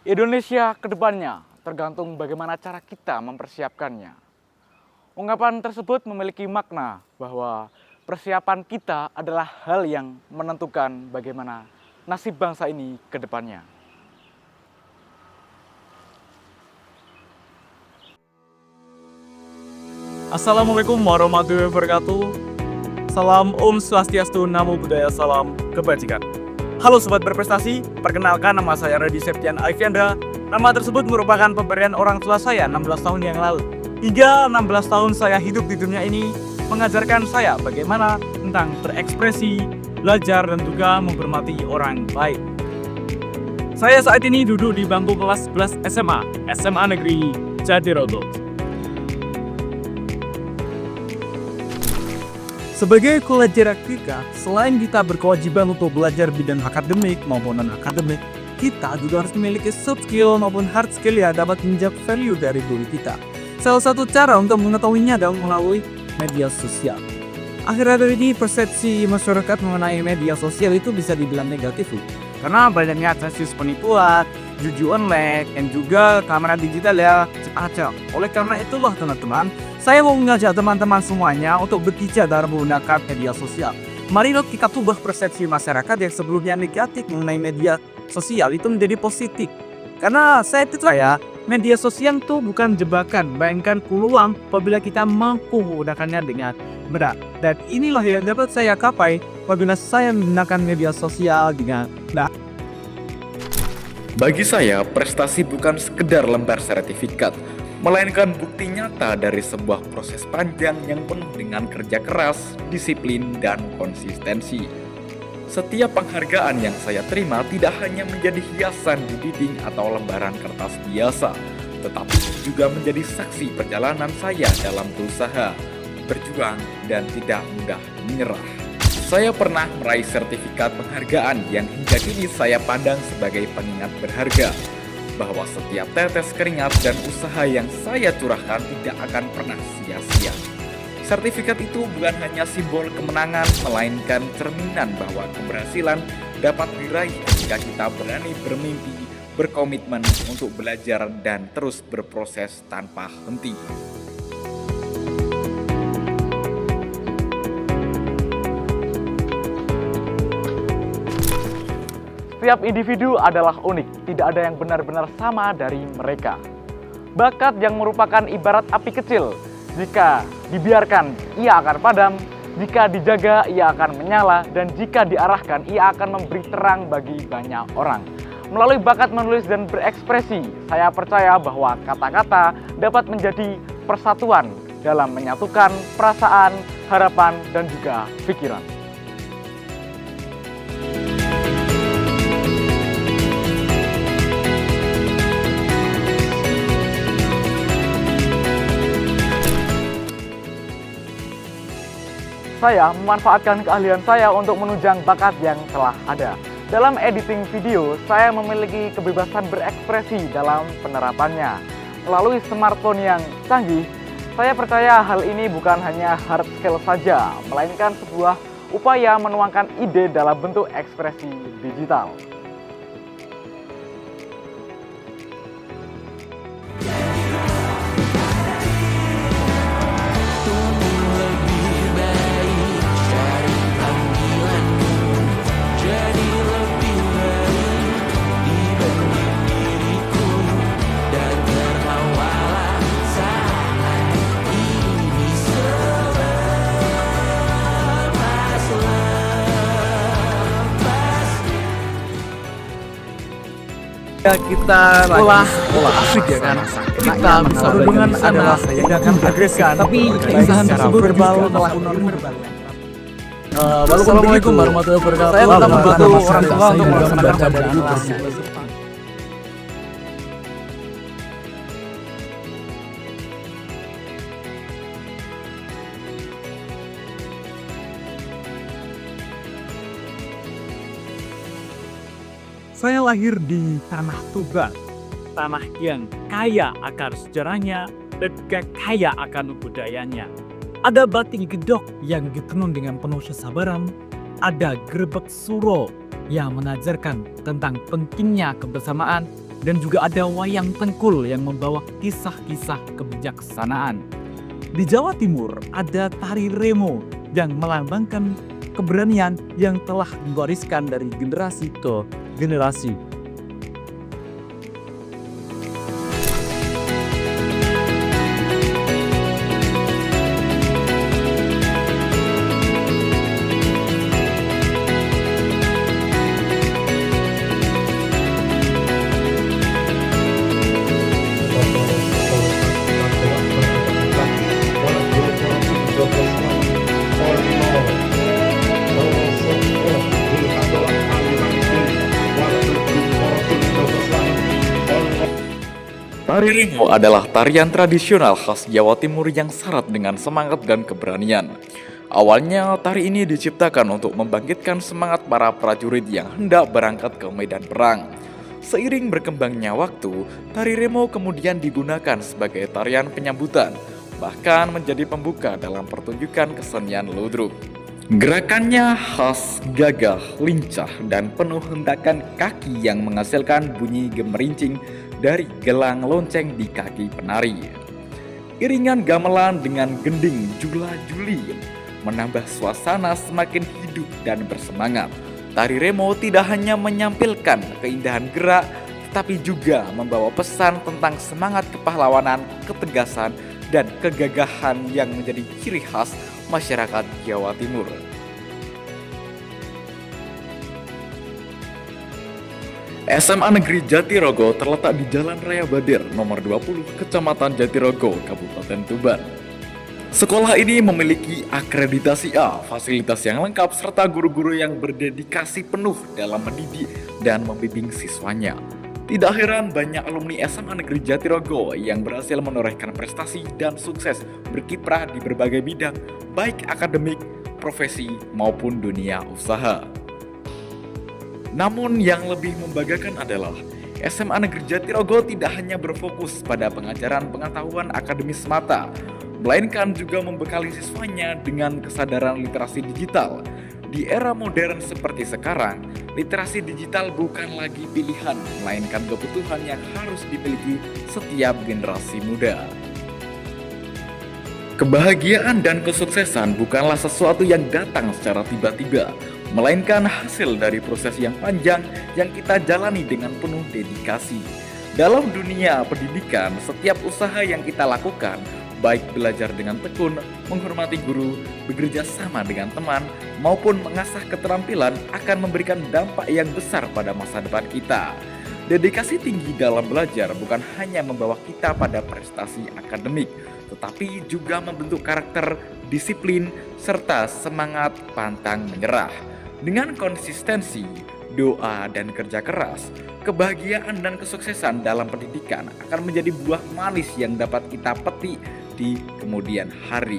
Indonesia ke depannya tergantung bagaimana cara kita mempersiapkannya. Ungkapan tersebut memiliki makna bahwa persiapan kita adalah hal yang menentukan bagaimana nasib bangsa ini ke depannya. Assalamualaikum warahmatullahi wabarakatuh. Salam Om Swastiastu, Namo Buddhaya, salam kebajikan. Halo Sobat Berprestasi, perkenalkan nama saya Radi Septian Alfiandra. Nama tersebut merupakan pemberian orang tua saya 16 tahun yang lalu. Hingga 16 tahun saya hidup di dunia ini mengajarkan saya bagaimana tentang berekspresi, belajar, dan juga menghormati orang lain. Saya saat ini duduk di bangku kelas 11 SMA Negeri Jatiroto. Sebagai pelajar kita, selain kita berkewajiban untuk belajar bidang akademik maupun non-akademik, kita juga harus memiliki soft skill maupun hard skill yang dapat menjaga value dari diri kita. Salah satu cara untuk mengetahuinya adalah melalui media sosial. Akhir-akhir ini persepsi masyarakat mengenai media sosial itu bisa dibilang negatif, karena banyaknya kasus penipuan, judi online, dan juga kamera digital ya acak. Oleh karena itulah teman-teman, saya mau mengajak teman-teman semuanya untuk berbicara menggunakan media sosial. Mari kita ubah persepsi masyarakat yang sebelumnya negatif mengenai media sosial itu menjadi positif. Karena saya percaya media sosial itu bukan jebakan, melainkan peluang apabila kita mampu menggunakannya dengan benar. Dan inilah yang dapat saya capai apabila saya menggunakan media sosial dengan benar. Bagi saya, prestasi bukan sekedar lembar sertifikat, melainkan bukti nyata dari sebuah proses panjang yang penuh dengan kerja keras, disiplin, dan konsistensi. Setiap penghargaan yang saya terima tidak hanya menjadi hiasan di dinding atau lembaran kertas biasa, tetapi juga menjadi saksi perjalanan saya dalam berusaha, berjuang, dan tidak mudah menyerah. Saya pernah meraih sertifikat penghargaan yang hingga kini saya pandang sebagai pengingat berharga, bahwa setiap tetes keringat dan usaha yang saya curahkan tidak akan pernah sia-sia. Sertifikat itu bukan hanya simbol kemenangan, melainkan cerminan bahwa keberhasilan dapat diraih ketika kita berani bermimpi, berkomitmen untuk belajar, dan terus berproses tanpa henti. Setiap individu adalah unik, tidak ada yang benar-benar sama dari mereka. Bakat yang merupakan ibarat api kecil, jika dibiarkan ia akan padam, jika dijaga ia akan menyala, dan jika diarahkan ia akan memberi terang bagi banyak orang. Melalui bakat menulis dan berekspresi, saya percaya bahwa kata-kata dapat menjadi persatuan dalam menyatukan perasaan, harapan, dan juga pikiran. Saya memanfaatkan keahlian saya untuk menunjang bakat yang telah ada. Dalam editing video, saya memiliki kebebasan berekspresi dalam penerapannya. Melalui smartphone yang canggih, saya percaya hal ini bukan hanya hard skill saja, melainkan sebuah upaya menuangkan ide dalam bentuk ekspresi digital. Kita olah asik ya kan, kita bisa hubungan adalah tindakan agresif, tapi keindahan tersebut verbal maupun non verbal. Assalamualaikum warahmatullahi wabarakatuh. Saya tetap membantu orang tua untuk melaksanakan bacaan kelas. Saya lahir di tanah Tuban, tanah yang kaya akan sejarahnya dan juga kaya akan budayanya. Ada batik gedok yang ditenun dengan penuh kesabaran, ada grebek suro yang mengajarkan tentang pentingnya kebersamaan, Dan juga ada wayang tengkul yang membawa kisah-kisah kebijaksanaan. Di Jawa Timur ada tari remo yang melambangkan keberanian yang telah diwariskan dari generasi ke generasi. Tari remo adalah tarian tradisional khas Jawa Timur yang syarat dengan semangat dan keberanian. Awalnya, tari ini diciptakan untuk membangkitkan semangat para prajurit yang hendak berangkat ke medan perang. Seiring berkembangnya waktu, tari remo kemudian digunakan sebagai tarian penyambutan, bahkan menjadi pembuka dalam pertunjukan kesenian ludruk. Gerakannya khas, gagah, lincah, dan penuh hentakan kaki yang menghasilkan bunyi gemerincing dari gelang lonceng di kaki penari. Iringan gamelan dengan gending jula-juli menambah suasana semakin hidup dan bersemangat. Tari remo tidak hanya menyampilkan keindahan gerak, tetapi juga membawa pesan tentang semangat kepahlawanan, ketegasan, dan kegagahan yang menjadi ciri khas masyarakat Jawa Timur. SMA Negeri Jatirogo terletak di Jalan Raya Badir nomor 20, Kecamatan Jatirogo, Kabupaten Tuban. Sekolah ini memiliki akreditasi A, fasilitas yang lengkap, serta guru-guru yang berdedikasi penuh dalam mendidik dan membimbing siswanya. Tidak heran banyak alumni SMA Negeri Jatirogo yang berhasil menorehkan prestasi dan sukses berkiprah di berbagai bidang, baik akademik, profesi, maupun dunia usaha. Namun yang lebih membanggakan adalah SMA Negeri Jatirogo tidak hanya berfokus pada pengajaran pengetahuan akademis semata, melainkan juga membekali siswanya dengan kesadaran literasi digital. Di era modern seperti sekarang, literasi digital bukan lagi pilihan, melainkan kebutuhan yang harus dimiliki setiap generasi muda. Kebahagiaan dan kesuksesan bukanlah sesuatu yang datang secara tiba-tiba, melainkan hasil dari proses yang panjang yang kita jalani dengan penuh dedikasi. Dalam dunia pendidikan, setiap usaha yang kita lakukan, baik belajar dengan tekun, menghormati guru, bekerja sama dengan teman, maupun mengasah keterampilan akan memberikan dampak yang besar pada masa depan kita. Dedikasi tinggi dalam belajar bukan hanya membawa kita pada prestasi akademik, tetapi juga membentuk karakter, disiplin, serta semangat pantang menyerah. Dengan konsistensi, doa, dan kerja keras, kebahagiaan dan kesuksesan dalam pendidikan akan menjadi buah manis yang dapat kita petik di kemudian hari.